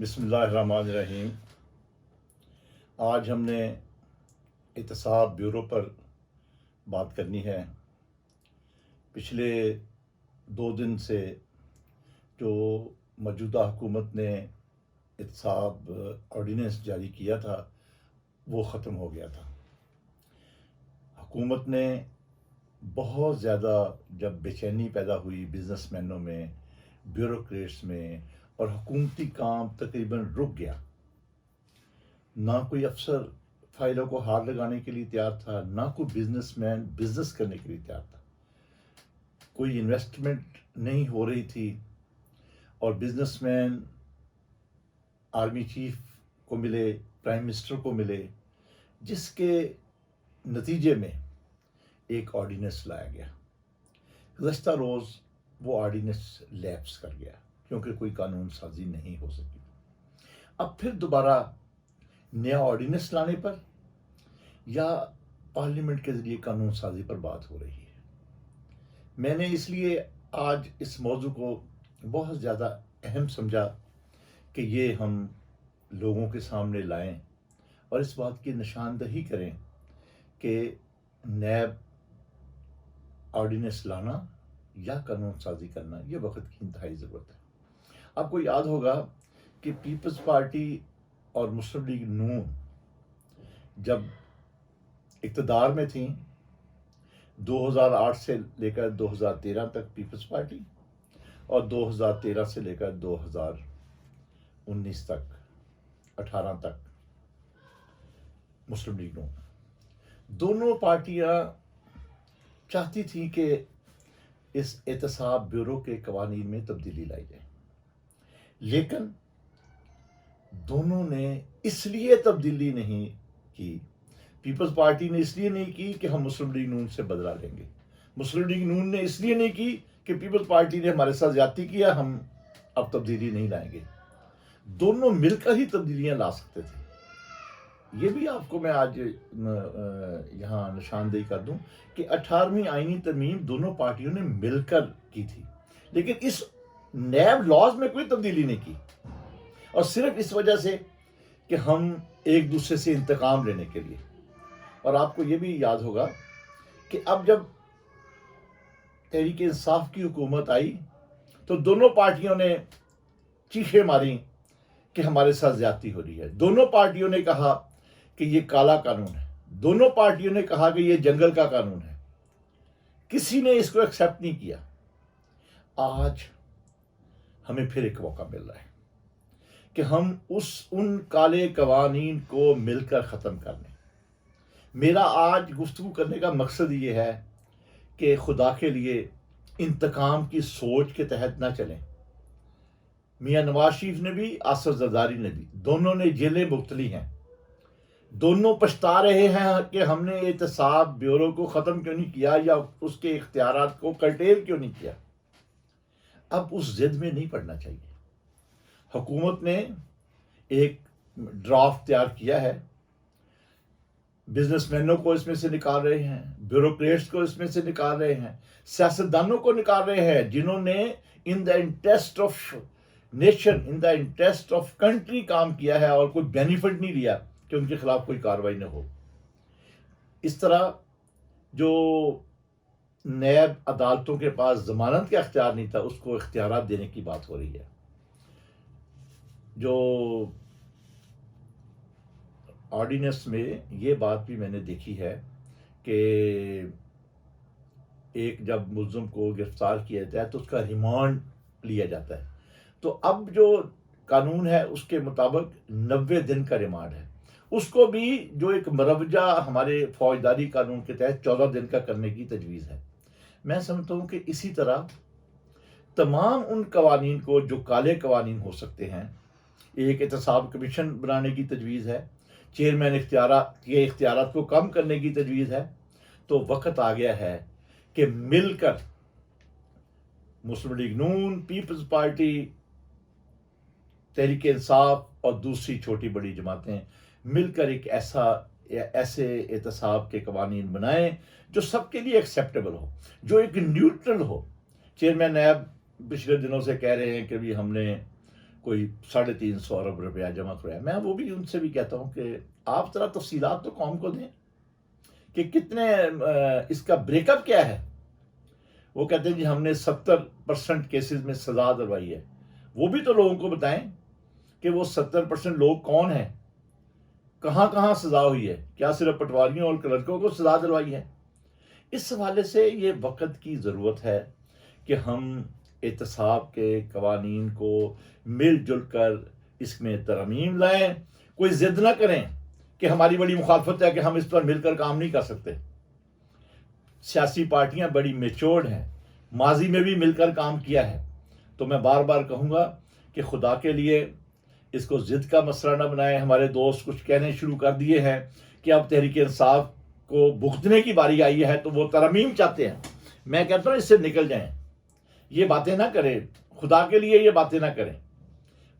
بسم اللہ الرحمن الرحیم۔ آج ہم نے احتساب بیورو پر بات کرنی ہے۔ پچھلے 2 دن سے جو موجودہ حکومت نے احتساب آرڈیننس جاری کیا تھا وہ ختم ہو گیا تھا۔ حکومت نے بہت زیادہ جب بے چینی پیدا ہوئی بزنس مینوں میں، بیوروکریٹس میں، اور حکومتی کام تقریباً رک گیا۔ نہ کوئی افسر فائلوں کو ہاتھ لگانے کے لیے تیار تھا، نہ کوئی بزنس مین بزنس کرنے کے لیے تیار تھا، کوئی انویسٹمنٹ نہیں ہو رہی تھی، اور بزنس مین آرمی چیف کو ملے، پرائم منسٹر کو ملے، جس کے نتیجے میں ایک آرڈیننس لایا گیا۔ گزشتہ روز وہ آرڈیننس لیپس کر گیا کیونکہ کوئی قانون سازی نہیں ہو سکی۔ اب پھر دوبارہ نیا آرڈیننس لانے پر یا پارلیمنٹ کے ذریعے قانون سازی پر بات ہو رہی ہے۔ میں نے اس لیے آج اس موضوع کو بہت زیادہ اہم سمجھا کہ یہ ہم لوگوں کے سامنے لائیں اور اس بات کی نشاندہی کریں کہ نیب آرڈیننس لانا یا قانون سازی کرنا یہ وقت کی انتہائی ضرورت ہے۔ آپ کو یاد ہوگا کہ پیپلز پارٹی اور مسلم لیگ نون جب اقتدار میں تھیں، 2008 سے لے کر 2013 تک پیپلز پارٹی اور 2013 سے لے کر 2019 تک 18 تک مسلم لیگ نون، دونوں پارٹیاں چاہتی تھیں کہ اس احتساب بیورو کے قوانین میں تبدیلی لائی جائے، لیکن دونوں نے اس لیے تبدیلی نہیں کی۔ پیپلز پارٹی نے اس لیے نہیں کی کہ ہم مسلم لیگ نون سے بدلہ لیں گے، مسلم لیگ نون نے اس لیے نہیں کی کہ پیپلز پارٹی نے ہمارے ساتھ زیادتی کیا، ہم اب تبدیلی نہیں لائیں گے۔ دونوں مل کر ہی تبدیلیاں لا سکتے تھے۔ یہ بھی آپ کو میں آج یہاں نشاندہی کر دوں کہ 18ویں آئینی ترمیم دونوں پارٹیوں نے مل کر کی تھی، لیکن اس نیب لاز میں کوئی تبدیلی نہیں کی، اور صرف اس وجہ سے کہ ہم ایک دوسرے سے انتقام لینے کے لیے۔ اور آپ کو یہ بھی یاد ہوگا کہ اب جب تحریک انصاف کی حکومت آئی تو دونوں پارٹیوں نے چیخیں ماری کہ ہمارے ساتھ زیادتی ہو رہی ہے۔ دونوں پارٹیوں نے کہا کہ یہ کالا قانون ہے، دونوں پارٹیوں نے کہا کہ یہ جنگل کا قانون ہے، کسی نے اس کو ایکسیپٹ نہیں کیا۔ آج ہمیں پھر ایک موقع مل رہا ہے کہ ہم ان کالے قوانین کو مل کر ختم کر لیں۔ میرا آج گفتگو کرنے کا مقصد یہ ہے کہ خدا کے لیے انتقام کی سوچ کے تحت نہ چلیں۔ میاں نواز شریف نے بھی، آصف زرداری نے بھی، دونوں نے جیلیں مختلی ہیں، دونوں پچھتا رہے ہیں کہ ہم نے احتساب بیورو کو ختم کیوں نہیں کیا یا اس کے اختیارات کو کرٹیل کیوں نہیں کیا۔ اب اس ضد میں نہیں پڑنا چاہیے۔ حکومت نے ایک ڈرافٹ تیار کیا ہے، بزنس مینوں کو اس میں سے نکال رہے ہیں، بیوروکریٹس کو اس میں سے نکال رہے ہیں، سیاستدانوں کو نکال رہے ہیں جنہوں نے in the interest of nation, in the interest of country کام کیا ہے اور کوئی بینیفٹ نہیں لیا کہ ان کے خلاف کوئی کارروائی نہ ہو۔ اس طرح جو نیب عدالتوں کے پاس ضمانت کا اختیار نہیں تھا اس کو اختیارات دینے کی بات ہو رہی ہے۔ جو آرڈیننس میں یہ بات بھی میں نے دیکھی ہے کہ ایک جب ملزم کو گرفتار کیا جاتا ہے تو اس کا ریمانڈ لیا جاتا ہے، تو اب جو قانون ہے اس کے مطابق 90 دن کا ریمانڈ ہے، اس کو بھی جو ایک مروجہ ہمارے فوجداری قانون کے تحت 14 دن کا کرنے کی تجویز ہے۔ میں سمجھتا ہوں کہ اسی طرح تمام ان قوانین کو جو کالے قوانین ہو سکتے ہیں، ایک احتساب کمیشن بنانے کی تجویز ہے، چیئرمین اختیارات کو کم کرنے کی تجویز ہے، تو وقت آ گیا ہے کہ مل کر مسلم لیگ نون، پیپلز پارٹی، تحریک انصاف اور دوسری چھوٹی بڑی جماعتیں مل کر ایک ایسے احتساب کے قوانین بنائیں جو سب کے لیے ایکسیپٹیبل ہو، جو ایک نیوٹرل ہو۔ چیئرمین نیب پچھلے دنوں سے کہہ رہے ہیں کہ بھی ہم نے کوئی 350 ارب روپیہ جمع کروایا. میں وہ بھی ان سے بھی کہتا ہوں کہ آپ ذرا تفصیلات تو قوم کو دیں کہ کتنے اس کا بریک اپ کیا ہے. وہ کہتے ہیں جی ہم نے 70% کیسز میں سزا دلوائی ہے. وہ بھی تو لوگوں کو بتائیں کہ وہ 70% لوگ کون ہیں, کہاں کہاں سزا ہوئی ہے, کیا صرف پٹواریوں اور کلرکوں کو سزا دلوائی ہے. اس حوالے سے یہ وقت کی ضرورت ہے کہ ہم احتساب کے قوانین کو مل جل کر اس میں ترمیم لائیں. کوئی ضد نہ کریں کہ ہماری بڑی مخالفت ہے کہ ہم اس پر مل کر کام نہیں کر سکتے. سیاسی پارٹیاں بڑی میچورڈ ہیں, ماضی میں بھی مل کر کام کیا ہے. تو میں بار بار کہوں گا کہ خدا کے لیے اس کو ضد کا مسئلہ نہ بنائیں. ہمارے دوست کچھ کہنے شروع کر دیے ہیں کہ اب تحریک انصاف کو بھگتنے کی باری آئی ہے تو وہ ترمیم چاہتے ہیں. میں کہتا ہوں اس سے نکل جائیں, یہ باتیں نہ کریں, خدا کے لیے یہ باتیں نہ کریں.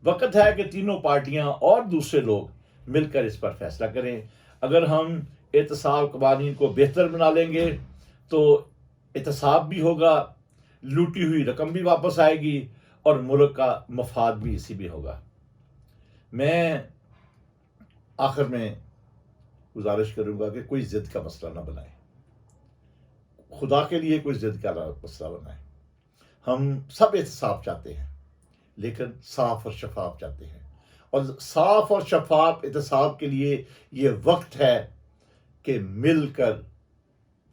وقت ہے کہ تینوں پارٹیاں اور دوسرے لوگ مل کر اس پر فیصلہ کریں. اگر ہم احتساب قوانین کو بہتر بنا لیں گے تو احتساب بھی ہوگا, لوٹی ہوئی رقم بھی واپس آئے گی اور ملک کا مفاد بھی اسی بھی ہوگا. میں آخر میں گزارش کروں گا کہ کوئی ضد کا مسئلہ نہ بنائے, خدا کے لیے کوئی ضد کا مسئلہ بنائے. ہم سب احتساب چاہتے ہیں لیکن صاف اور شفاف چاہتے ہیں, اور صاف اور شفاف احتساب کے لیے یہ وقت ہے کہ مل کر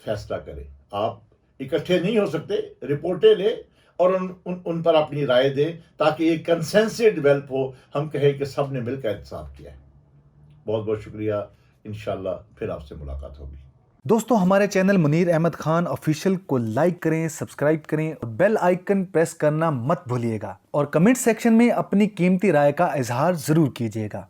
فیصلہ کریں. آپ اکٹھے نہیں ہو سکتے, رپورٹیں لیں اور ان پر اپنی رائے دیں تاکہ ایک کنسنسس ڈیولپ ہو. ہم کہیں کہ سب نے مل کر احتساب کیا ہے. بہت بہت شکریہ. انشاءاللہ پھر آپ سے ملاقات ہوگی. دوستو ہمارے چینل منیر احمد خان آفیشیل کو لائک کریں, سبسکرائب کریں اور بیل آئیکن پریس کرنا مت بھولیے گا, اور کمنٹ سیکشن میں اپنی قیمتی رائے کا اظہار ضرور کیجیے گا.